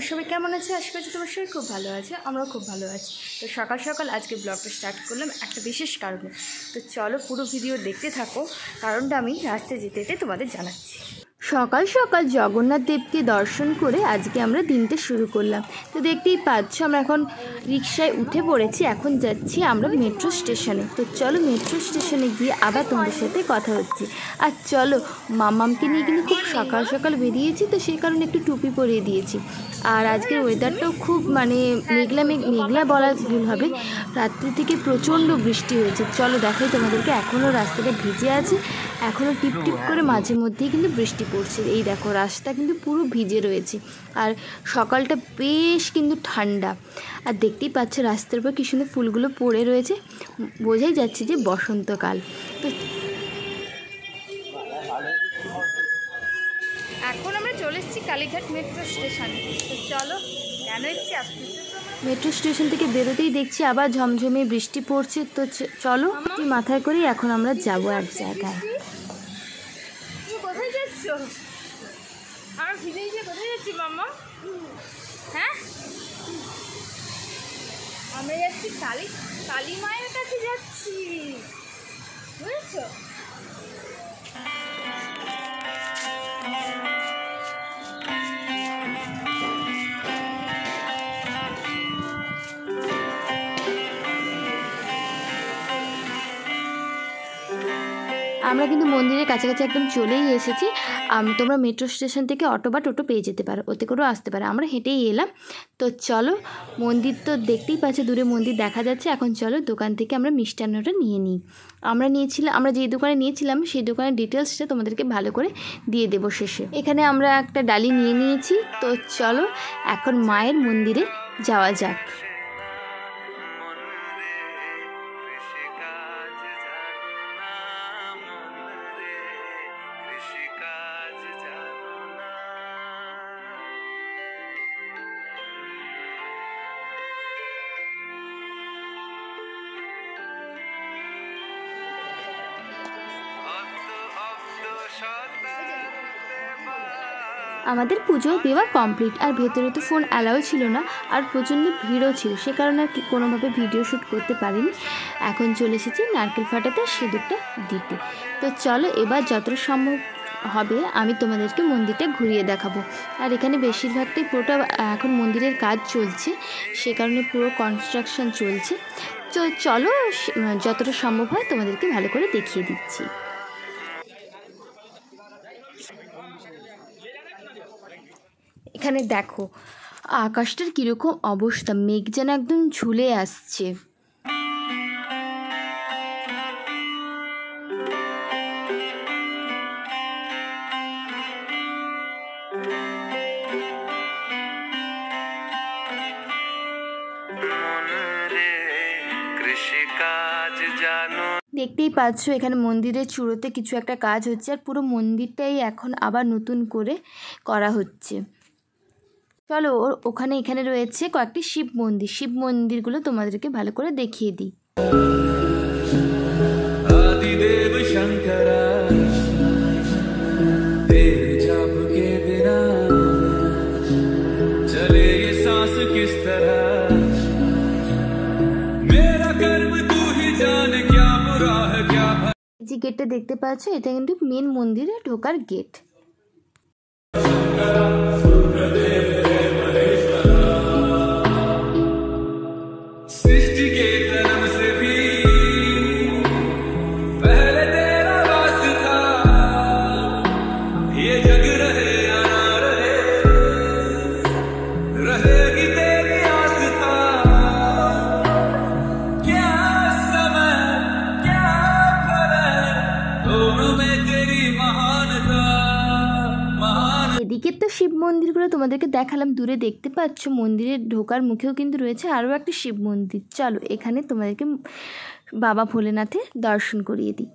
তোমরা সবাই কেমন আছো? আশা করছি তোমার সবাই খুব ভালো আছে, আমরাও খুব ভালো আছি। তো সকাল সকাল আজকে ব্লগটা স্টার্ট করলাম একটা বিশেষ কারণে। তো চলো পুরো ভিডিও দেখতে থাকো, কারণটা আমি রাস্তায় যেতে যেতে তোমাদের জানাচ্ছি। সকাল সকাল জগন্নাথ দেবকে দর্শন করে আজকে আমরা দিনটা শুরু করলাম। তো দেখতেই পাচ্ছ আমরা এখন রিক্সায় উঠে পড়েছি, এখন যাচ্ছি আমরা মেট্রো স্টেশনে। তো চলো মেট্রো স্টেশনে গিয়ে আবার তোমাদের সাথে কথা হচ্ছে। আর চলো মামামকে নিয়ে কিন্তু খুব সকাল সকাল বেরিয়েছি, তো সেই কারণে একটু টুপি পরিয়ে দিয়েছি। আর আজকের ওয়েদারটাও খুব মেঘলা বলা ভুল হবে, রাত্রি থেকে প্রচণ্ড বৃষ্টি হয়েছে। চলো দেখাই তোমাদেরকে, এখনও রাস্তাটা ভিজে আছে, এখনও টিপ টিপ করে মাঝে মধ্যেই কিন্তু বৃষ্টি পড়ছে। এই দেখো রাস্তা কিন্তু পুরো ভিজে রয়েছে, আর সকালটা বেশ কিন্তু ঠান্ডা। আর দেখতেই পাচ্ছ রাস্তার উপর কি সুন্দর ফুলগুলো পড়ে রয়েছে, বোঝাই যাচ্ছে যে বসন্তকাল। তো এখন আমরা চলে এসেছি কালীঘাট মেট্রো স্টেশনে। তো চলো কেন এসেছি আসতে, মেট্রো স্টেশন থেকে বেরোতেই দেখছি আবার ঝমঝমে বৃষ্টি পড়ছে। তো চলো মাথায় করেই এখন আমরা যাবো এক জায়গায়। কোথায় যাচ্ছ? আমার ভিজে গিয়ে কোথায় যাচ্ছি মামা? হ্যাঁ, আমরা যাচ্ছি কালী মায়ের কাছে যাচ্ছি, বুঝেছো? আমরা কিন্তু মন্দিরের কাছাকাছি একদম চলেই এসেছি। তোমরা মেট্রো স্টেশন থেকে অটো বা টোটো পেয়ে যেতে পারো, ওতে করেও আসতে পারো, আমরা হেঁটেই এলাম। তো চলো, মন্দির তো দেখতেই পাচ্ছি, দূরে মন্দির দেখা যাচ্ছে। এখন চলো দোকান থেকে আমরা মিষ্টান্নটা নিয়ে নিই। আমরা যেই দোকানে নিয়েছিলাম সেই দোকানের ডিটেলসটা তোমাদেরকে ভালো করে দিয়ে দেবো শেষে। এখানে আমরা একটা ডালি নিয়ে নিয়েছি। তো চলো এখন মায়ের মন্দিরে যাওয়া যাক। আমাদের পুজো দেওয়া কমপ্লিট, আর ভেতরে তো ফোন অ্যালাউ ছিল না, আর প্রচণ্ড ভিড়ও ছিল, সে কারণে আর কোনোভাবে ভিডিও শ্যুট করতে পারিনি। এখন চলে এসেছি নারকেল ফাটাতে সিঁদুরটা দিতে। তো চলো এবার যতটা সম্ভব হবে আমি তোমাদেরকে মন্দিরটা ঘুরিয়ে দেখাবো। আর এখানে বেশিরভাগটাই পুরোটা এখন মন্দিরের কাজ চলছে, সে কারণে পুরো কনস্ট্রাকশন চলছে। তো চলো যতটা সম্ভব হয় তোমাদেরকে ভালো করে দেখিয়ে দিচ্ছি। এখানে দেখো আকাশটার কীরকম অবস্থা, মেঘ যেন একদম ঝুলে আসছে। দেখতেই পাচ্ছ এখানে মন্দিরের চূড়োতে কিছু একটা কাজ হচ্ছে, আর পুরো মন্দিরটাই এখন আবার নতুন করে করা হচ্ছে। চলো এখানে রয়েছে কয়েকটি শিব মন্দিরগুলো তোমাদেরকে ভালো করে দেখিয়ে দিই। যে গেটটা দেখতে পাচ্ছ এটা কিন্তু মেন মন্দিরে ঢোকার গেট। এদিকে তো শিব মন্দিরগুলো তোমাদেরকে দেখালাম, দূরে দেখতে পাচ্ছ মন্দিরের ঢোকার মুখেও কিন্তু রয়েছে আরও একটা শিব মন্দির। চলো এখানে তোমাদেরকে বাবা ভোলেনাথের দর্শন করিয়ে দিই।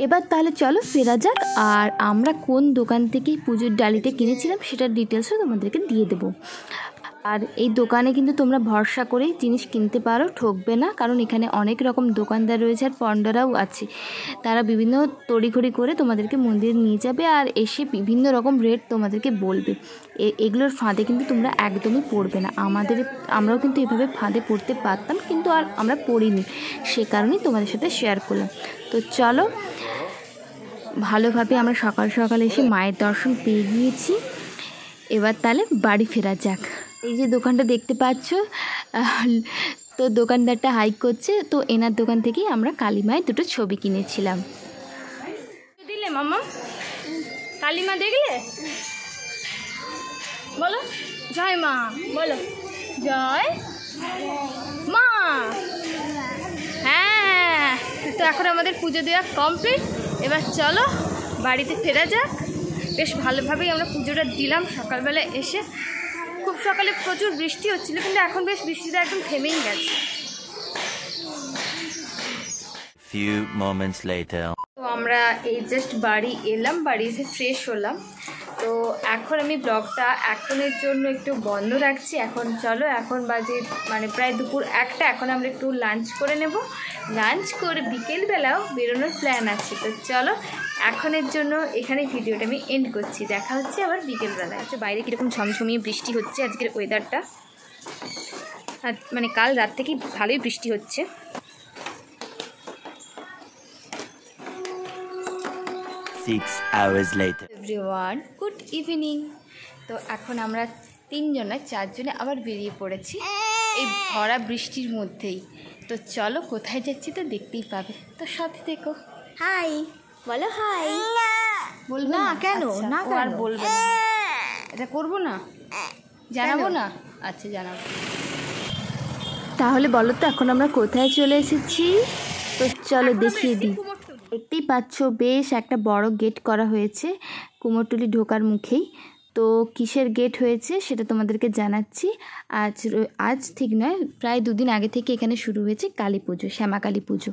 এবার তাহলে চলো ফেরা যাক। আর আমরা কোন দোকান থেকে পুজোর ডালিটা কিনেছিলাম সেটার ডিটেলসও তোমাদেরকে দিয়ে দেবো। আর এই দোকানে কিন্তু তোমরা ভরসা করে জিনিস কিনতে পারো, ঠকবে না, কারণ এখানে অনেক রকম দোকানদার রয়েছে আর পণ্ডারাও আছে। তারা বিভিন্ন তড়িঘড়ি করে তোমাদেরকে মন্দিরে নিয়ে যাবে আর এসে বিভিন্ন রকম রেট তোমাদেরকে বলবে। এগুলোর ফাঁদে কিন্তু তোমরা একদমই পড়বে না। আমরাও কিন্তু এভাবে ফাঁদে পড়তে পারতাম, কিন্তু আর আমরা পড়িনি, সে কারণেই তোমাদের সাথে শেয়ার করলাম। তো চলো, ভালোভাবে আমরা সকাল সকাল এসে মায়ের দর্শন পেয়ে গিয়েছি। এবার তাহলে বাড়ি ফেরা যাক। এই যে দোকানটা দেখতে পাচ্ছ, তো দোকানদারটা হাইক করছে, তো এনার দোকান থেকেই আমরা কালী মায়ের দুটো ছবি কিনেছিলাম। দিলে মামা কালী মা দেখলে? বলো জয় মা, বলো জয় মা। হ্যাঁ, তো এখন আমাদের পুজো দেওয়া কমপ্লিট। এবার চলো বাড়িতে ফেরা যাক। বেশ ভালোভাবেই আমরা পুজোটা দিলাম। সকালবেলা এসে খুব সকালে প্রচুর বৃষ্টি হচ্ছিল, কিন্তু এখন বেশ বৃষ্টিটা একদম থেমেই গেছে। Few moments later. তো আমরা এই জাস্ট বাড়ি এলাম, বাড়ি এসে ফ্রেশ হলাম। তো এখন আমি ব্লগটা এখনের জন্য একটু বন্ধ রাখছি। এখন চলো, এখন বাজে মানে প্রায় দুপুর 1টা। এখন আমরা একটু লাঞ্চ করে নেব। লাঞ্চ করে বিকেলবেলাও বেরোনোর প্ল্যান আছে। তো চলো, এখনের জন্য এখানে ভিডিওটা আমি এন্ড করছি। দেখা হচ্ছে আবার বিকেলবেলায়। আচ্ছা, বাইরে কীরকম ঝমঝমিয়ে বৃষ্টি হচ্ছে আজকের ওয়েদারটা। আর মানে কাল রাত থেকেই ভালোই বৃষ্টি হচ্ছে। Everyone, good evening. তো এখন আমরা 4জনে আবার বেরিয়ে পড়েছি এই ভরা বৃষ্টির মধ্যেই। তো চলো, কোথায় যাচ্ছি তো দেখতেই পাবে, তো সাথে দেখো। হাই বলো, হাই বলবে না? কেন না, আর বলবে না? এটা করবো না, জানাবো না? আচ্ছা জানাবো। তাহলে বলো তো এখন আমরা কোথায় চলে এসেছি? তো চলো দেখিয়ে দিই। দেখতেই পাচ্ছ বেশ একটা বড় গেট করা হয়েছে কুমোরটুলি ঢোকার মুখেই। তো কিসের গেট হয়েছে সেটা তোমাদেরকে জানাচ্ছি। আজ ঠিক নয়, প্রায় 2 দিন আগে থেকে এখানে শুরু হয়েছে কালী পুজো, শ্যামা কালী পুজো।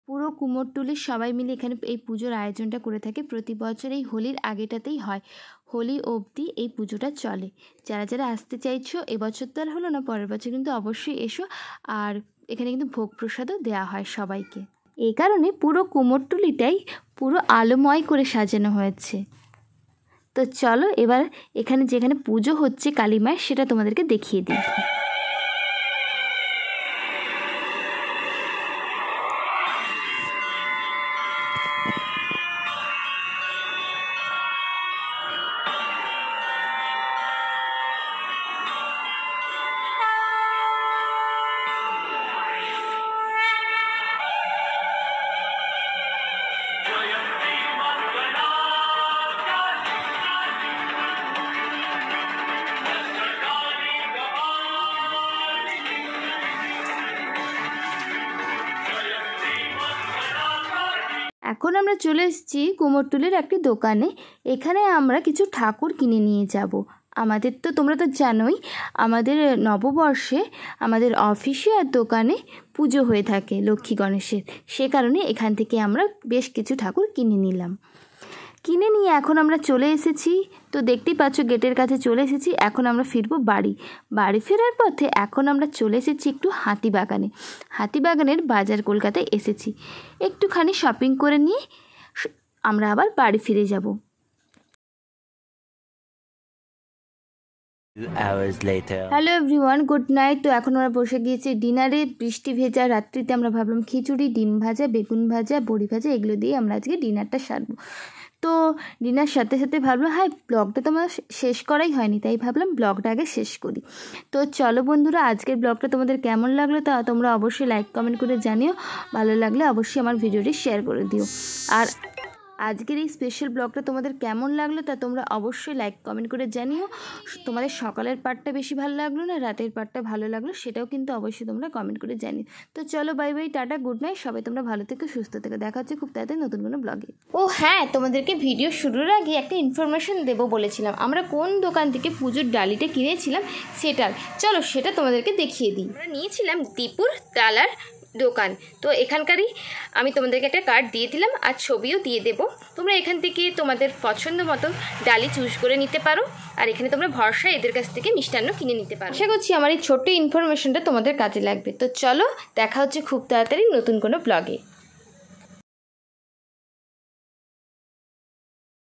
পুরো কুমোরটুলির সবাই মিলে এখানে এই পুজোর আয়োজনটা করে থাকে। প্রতি বছর এই হোলির আগেটাতেই হয়, হোলি অবধি এই পুজোটা চলে। যারা যারা আসতে চাইছো, এবছর তো আর হলো না, পরের বছর কিন্তু অবশ্যই এসো। আর এখানে কিন্তু ভোগ প্রসাদও দেওয়া হয় সবাইকে। এই কারণে পুরো কুমোরটুলিটাই পুরো আলোময় করে সাজানো হয়েছে। তো চলো এবার এখানে যেখানে পুজো হচ্ছে কালী মায়ের সেটা তোমাদেরকে দেখিয়ে দিই। এখন আমরা চলে এসেছি কুমোরটুলির একটি দোকানে। এখানে আমরা কিছু ঠাকুর কিনে নিয়ে যাব। আমাদের তো তোমরা তো জানোই, আমাদের নববর্ষে আমাদের অফিসে আর দোকানে পুজো হয়ে থাকে লক্ষ্মী গণেশের। সে কারণে এখান থেকে আমরা বেশ কিছু ঠাকুর কিনে নিলাম। কিনে নিয়ে এখন আমরা চলে এসেছি। তো দেখতেই পাচ্ছ গেটের কাছে চলে এসেছি। এখন আমরা ফিরবো বাড়ি। বাড়ি ফেরার পথে এখন আমরা চলে এসেছি একটু হাতিবাগানে। হাতিবাগানের বাজার কলকাতায় এসেছি। একটুখানি শপিং করে নিয়ে আমরা আবার বাড়ি ফিরে যাব। 2 hours later. Hello everyone, good night. তো এখন আমরা বসে গিয়েছি ডিনারে। বৃষ্টি ভেজা রাত্রিতে আমরা ভাবলাম খিচুড়ি, ডিম ভাজা, বেগুন ভাজা, বড়ি ভাজা এগুলো দিয়ে আমরা আজকে ডিনারটা সারবো। তো ডিনার সাথে সাথে ভাবলাম হ্যাঁ ব্লগটা তো আমার শেষ করাই হয়নি, তাই ভাবলাম ব্লগটা আগে শেষ করি। তো চলো বন্ধুরা, আজকের ব্লগটা তোমাদের কেমন লাগলো তা তোমরা অবশ্যই লাইক কমেন্ট করে জানিও। ভালো লাগলে অবশ্যই আমার ভিডিওটি শেয়ার করে দিও। আর আজকের এই স্পেশাল ব্লগটা তোমাদের কেমন লাগলো তা তোমরা অবশ্যই লাইক কমেন্ট করে জানিও। তোমাদের সকালের পার্টটা বেশি ভালো লাগলো না রাতের পার্টটা ভালো লাগলো সেটাও কিন্তু অবশ্যই তোমরা কমেন্ট করে জানিও। তো চলো bye bye, tata, good night. সবাই তোমরা ভালো থেকো, সুস্থ থেকো। দেখা হচ্ছে খুব তাড়াতাড়ি নতুন কোনো ব্লগে। ও হ্যাঁ, তোমাদেরকে ভিডিও শুরুর আগে একটা ইনফরমেশন দেবো বলেছিলাম। আমরা কোন দোকান থেকে পুজোর ডালিটা কিনেছিলাম সেটার, চলো সেটা তোমাদেরকে দেখিয়ে দিই। আমরা নিয়েছিলাম দীপুর ডালার দোকান। তো এখানকারই আমি তোমাদেরকে একটা কার্ড দিয়ে দিলাম আর ছবিও দিয়ে দেবো। তোমরা এখান থেকে তোমাদের পছন্দ মতো ডালি চুজ করে নিতে পারো, আর এখানে তোমরা ভরসা এদের কাছ থেকে মিষ্টান্ন কিনে নিতে পারো। আশা করছি আমার এই ছোট্ট ইনফরমেশনটা তোমাদের কাজে লাগবে। তো চলো, দেখা হচ্ছে খুব তাড়াতাড়ি নতুন কোনো ব্লগে।